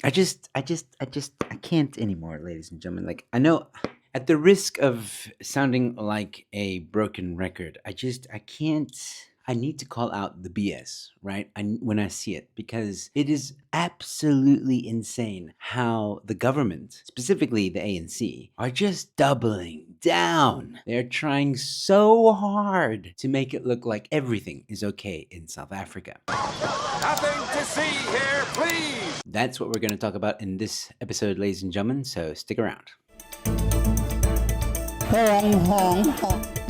I can't anymore, ladies and gentlemen. Like, I know, at the risk of sounding like a broken record, I can't. I need to call out the BS, right? When I see it, because it is absolutely insane how the government, specifically the ANC, are just doubling down. They're trying so hard to make it look like everything is okay in South Africa. Nothing to see here, please. That's what we're going to talk about in this episode, ladies and gentlemen, so stick around.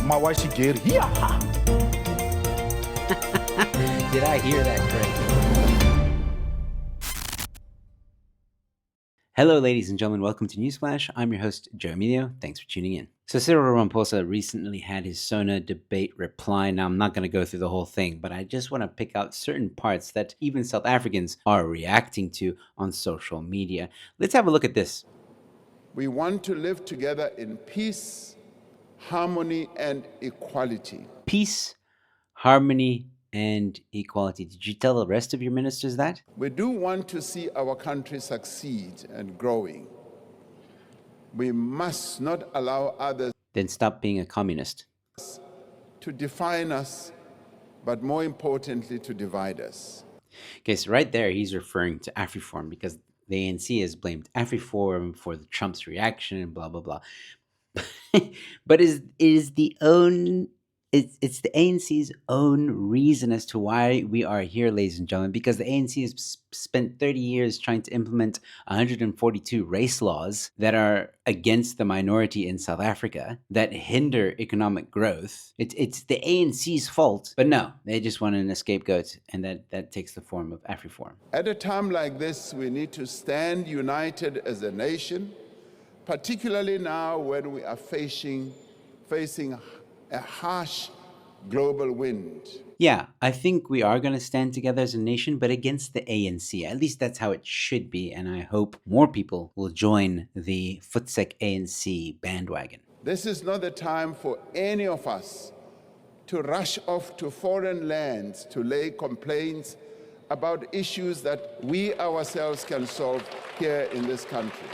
My wife, she get here. Did I hear that correctly? Hello, ladies and gentlemen. Welcome to Newsflash. I'm your host, Joe Emilio. Thanks for tuning in. So Cyril Ramaphosa recently had his SONA debate reply. Now, I'm not going to go through the whole thing, but I just want to pick out certain parts that even South Africans are reacting to on social media. Let's have a look at this. We want to live together in peace, harmony, and equality. Peace, harmony, and equality. Did you tell the rest of your ministers that? We do want to see our country succeed and growing. We must not allow others Then stop being a communist. to define us, but more importantly, to divide us. Okay, so right there, he's referring to AFRIFORUM because the ANC has blamed AFRIFORUM for the Trump's reaction and blah, blah, blah. But it's the ANC's own reason as to why we are here, ladies and gentlemen, because the ANC has spent 30 years trying to implement 142 race laws that are against the minority in South Africa, that hinder economic growth. It's the ANC's fault, but no, they just want an scapegoat, and that takes the form of AFRIFORUM. At a time like this, we need to stand united as a nation, particularly now when we are facing a harsh global wind. Yeah, I think we are going to stand together as a nation, but against the ANC. At least that's how it should be, and I hope more people will join the Futsek ANC bandwagon. This is not the time for any of us to rush off to foreign lands to lay complaints about issues that we ourselves can solve here in this country.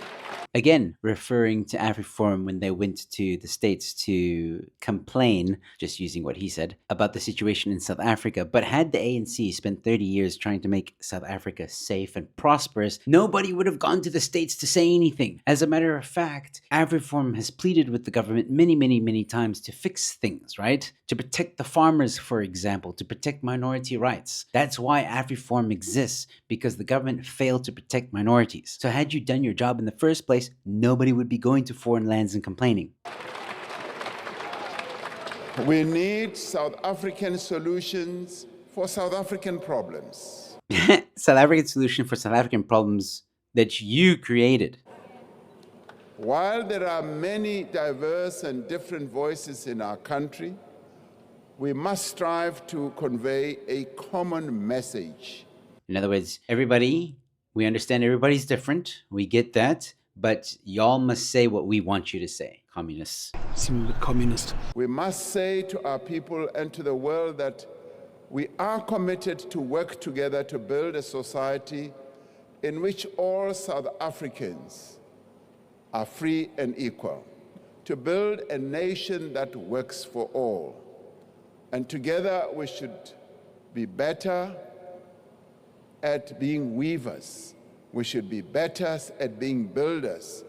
Again, referring to AFRIFORUM when they went to the States to complain, just using what he said, about the situation in South Africa. But had the ANC spent 30 years trying to make South Africa safe and prosperous, nobody would have gone to the States to say anything. As a matter of fact, AFRIFORUM has pleaded with the government many times to fix things, right? To protect the farmers, for example, to protect minority rights. That's why AFRIFORUM exists, because the government failed to protect minorities. So had you done your job in the first place, nobody would be going to foreign lands and complaining. We need South African solutions for South African problems. South African solution for South African problems that you created. While there are many diverse and different voices in our country, we must strive to convey a common message. In other words, we understand everybody's different. We get that. But y'all must say what we want you to say, communists. Seem like communist. We must say to our people and to the world that we are committed to work together to build a society in which all South Africans are free and equal, to build a nation that works for all. And together we should be better at being weavers. We should be better at being builders,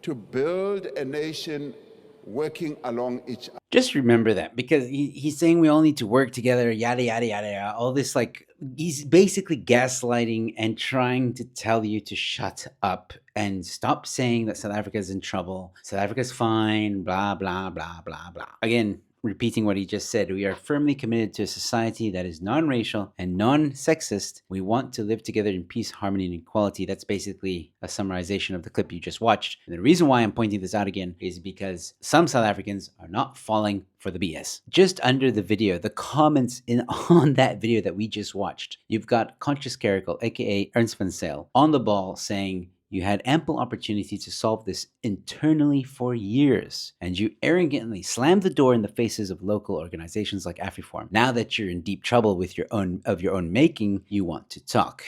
to build a nation working along each other. Just remember that, because he's saying we all need to work together, yada, yada, yada, yada. All this, like, he's basically gaslighting and trying to tell you to shut up and stop saying that South Africa is in trouble. South Africa's fine, blah, blah, blah, blah, blah. Again, repeating what he just said, we are firmly committed to a society that is non-racial and non-sexist. We want to live together in peace, harmony, and equality. That's basically a summarization of the clip you just watched. And the reason why I'm pointing this out again is because some South Africans are not falling for the BS. Just under the video, the comments on that video that we just watched, you've got Conscious Clerical, aka Ernst van Zyl, on the ball saying, You had ample opportunity to solve this internally for years, and you arrogantly slammed the door in the faces of local organizations like AFRIFORUM. Now that you're in deep trouble with your own making, you want to talk.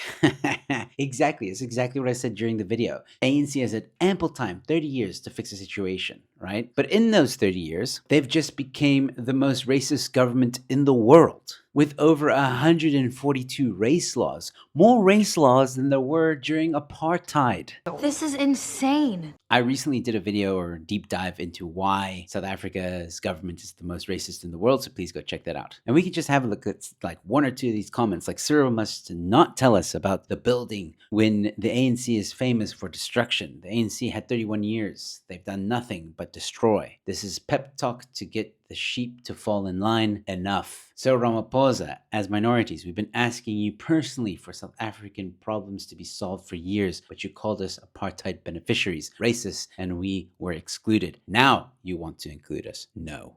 Exactly. It's exactly what I said during the video. ANC has had ample time, 30 years, to fix the situation, right? But in those 30 years, they've just became the most racist government in the world, with over 142 race laws, more race laws than there were during apartheid. This is insane. I recently did a video or deep dive into why South Africa's government is the most racist in the world, so please go check that out. And we could just have a look at like one or two of these comments. Like, Cyril must not tell us about the building when the ANC is famous for destruction. The ANC had 31 years. They've done nothing but destroy. This is pep talk to get the sheep to fall in line. Enough. So Ramaphosa, as minorities, we've been asking you personally for South African problems to be solved for years, but you called us apartheid beneficiaries, racist, and we were excluded. Now you want to include us. No.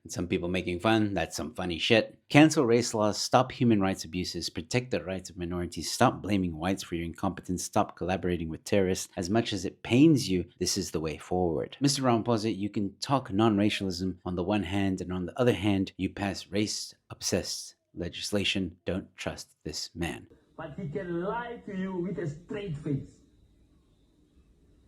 And some people making fun, that's some funny shit. Cancel race laws, stop human rights abuses, protect the rights of minorities, stop blaming whites for your incompetence, stop collaborating with terrorists. As much as it pains you, this is the way forward. Mr. Ramaphosa, you can talk non-racialism on the one hand, and on the other hand, you pass race-obsessed legislation. Don't trust this man. But he can lie to you with a straight face.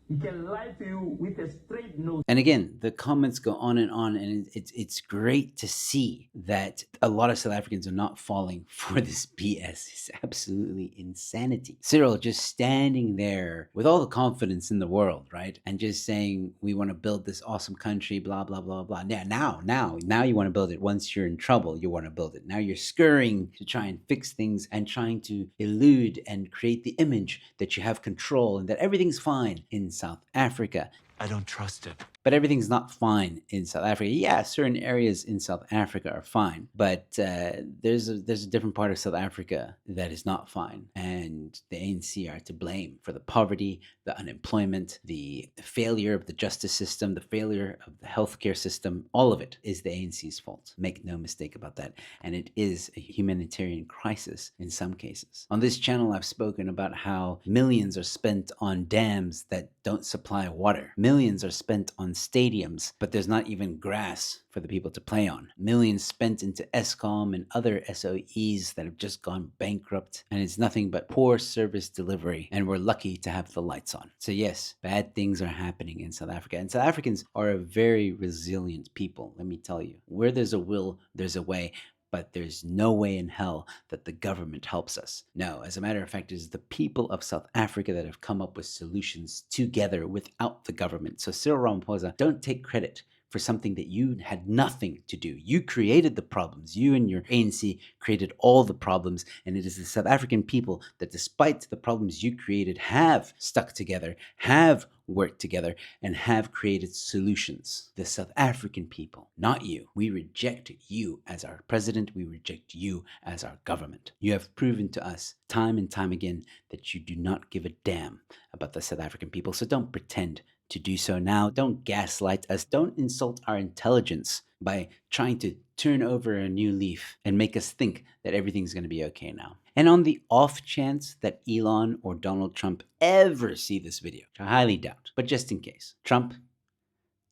He can lie to you with a straight nose. And again, the comments go on, and it's great to see that a lot of South Africans are not falling for this BS. It's absolutely insanity. Cyril just standing there with all the confidence in the world, right? And just saying, we want to build this awesome country, blah, blah, blah, blah. Yeah, now you want to build it. Once you're in trouble, you want to build it. Now you're scurrying to try and fix things and trying to elude and create the image that you have control and that everything's fine in South Africa. I don't trust it. But everything's not fine in South Africa. Yeah, certain areas in South Africa are fine, but there's a different part of South Africa that is not fine, and the ANC are to blame for the poverty, the unemployment, the failure of the justice system, the failure of the healthcare system. All of it is the ANC's fault. Make no mistake about that. And it is a humanitarian crisis in some cases. On this channel, I've spoken about how millions are spent on dams that don't supply water. Millions are spent on stadiums, but there's not even grass for the people to play on. Millions spent into Eskom and other SOEs that have just gone bankrupt, and it's nothing but poor service delivery, and we're lucky to have the lights on. So yes, bad things are happening in South Africa, and South Africans are a very resilient people, let me tell you. Where there's a will, there's a way. But there's no way in hell that the government helps us. No, as a matter of fact, it is the people of South Africa that have come up with solutions together without the government. So Cyril Ramaphosa, don't take credit for something that you had nothing to do. You created the problems. You and your ANC created all the problems, and it is the South African people that, despite the problems you created, have stuck together, have worked together, and have created solutions. The South African people, not you. We reject you as our president. We reject you as our government. You have proven to us time and time again that you do not give a damn about the South African people, so don't pretend to do so now. Don't gaslight us. Don't insult our intelligence by trying to turn over a new leaf and make us think that everything's going to be okay now. And on the off chance that Elon or Donald Trump ever see this video, which I highly doubt, but just in case, Trump,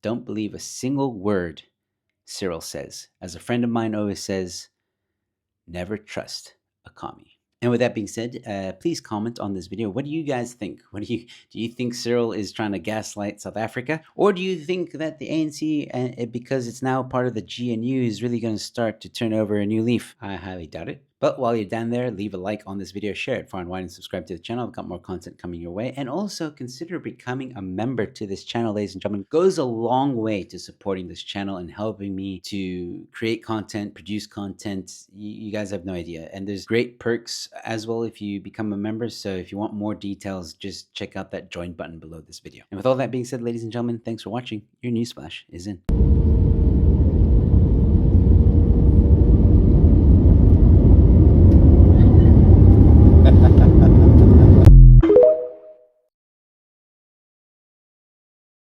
don't believe a single word Cyril says. As a friend of mine always says, never trust a commie. And with that being said, please comment on this video. What do you guys think? Do you think Cyril is trying to gaslight South Africa? Or do you think that the ANC, because it's now part of the GNU, is really going to start to turn over a new leaf? I highly doubt it. But while you're down there, leave a like on this video, share it far and wide, and subscribe to the channel. I've got more content coming your way. And also consider becoming a member to this channel, ladies and gentlemen. It goes a long way to supporting this channel and helping me to create content, produce content. You guys have no idea. And there's great perks as well if you become a member. So if you want more details, just check out that join button below this video. And with all that being said, ladies and gentlemen, thanks for watching. Your Newsflash is in.